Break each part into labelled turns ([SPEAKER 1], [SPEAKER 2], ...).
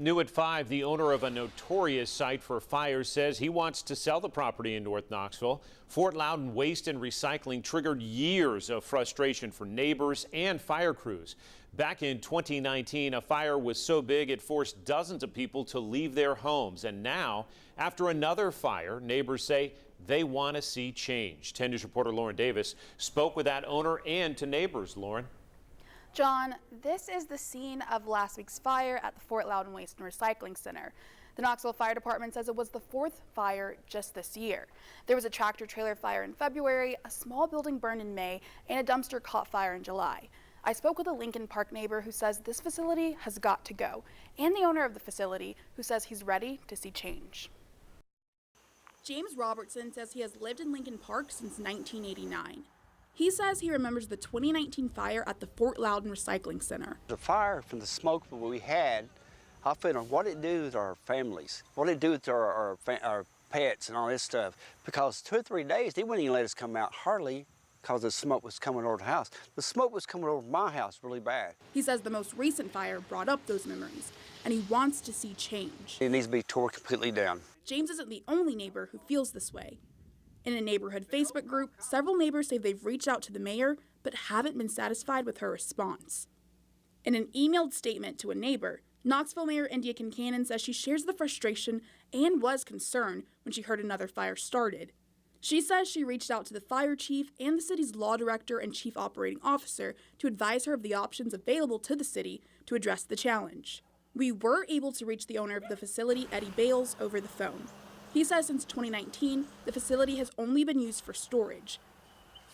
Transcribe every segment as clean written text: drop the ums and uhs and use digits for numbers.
[SPEAKER 1] New at 5, the owner of a notorious site for fires says he wants to sell the property in North Knoxville. Fort Loudon Waste and Recycling triggered years of frustration for neighbors and fire crews. Back in 2019, a fire was so big it forced dozens of people to leave their homes. And now, after another fire, neighbors say they want to see change. 10 News reporter Lauren Davis spoke with that owner and to neighbors. Lauren.
[SPEAKER 2] John, this is the scene of last week's fire at the Fort Loudon Waste and Recycling Center. The Knoxville Fire Department says it was the 4th fire just this year. There was a tractor trailer fire in February, a small building burned in May, and a dumpster caught fire in July. I spoke with a Lincoln Park neighbor who says this facility has got to go, and the owner of the facility who says he's ready to see change. James Robertson says he has lived in Lincoln Park since 1989. He says he remembers the 2019 fire at the Fort Loudon Recycling Center.
[SPEAKER 3] The fire from the smoke that we had, I feel what it do to our families, what it do to our pets and all this stuff. Because 2 or 3 days, they wouldn't even let us come out hardly because the smoke was coming over the house. The smoke was coming over my house really bad.
[SPEAKER 2] He says the most recent fire brought up those memories, and he wants to see change.
[SPEAKER 3] It needs to be tore completely down.
[SPEAKER 2] James isn't the only neighbor who feels this way. In a neighborhood Facebook group, several neighbors say they've reached out to the mayor but haven't been satisfied with her response. In an emailed statement to a neighbor, Knoxville Mayor India Kincannon says she shares the frustration and was concerned when she heard another fire started. She says she reached out to the fire chief and the city's law director and chief operating officer to advise her of the options available to the city to address the challenge. We were able to reach the owner of the facility, Eddie Bales, over the phone. He says since 2019, the facility has only been used for storage.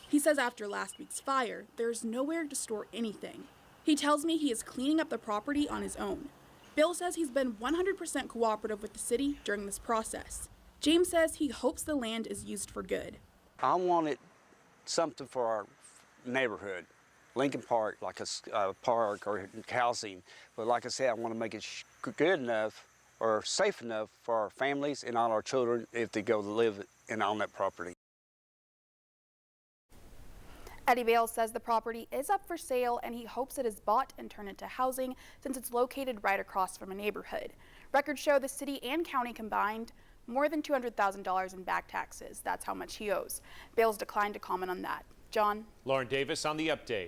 [SPEAKER 2] He says after last week's fire, there's nowhere to store anything. He tells me he is cleaning up the property on his own. Bill says he's been 100% cooperative with the city during this process. James says he hopes the land is used for good.
[SPEAKER 3] I wanted something for our neighborhood, Lincoln Park, like a park or housing. But like I said, I want to make it good enough or safe enough for our families and all our children if they go to live on that property.
[SPEAKER 2] Eddie Bales says the property is up for sale and he hopes it is bought and turned into housing since it's located right across from a neighborhood. Records show the city and county combined more than $200,000 in back taxes. That's how much he owes. Bales declined to comment on that. John?
[SPEAKER 1] Lauren Davis on the update.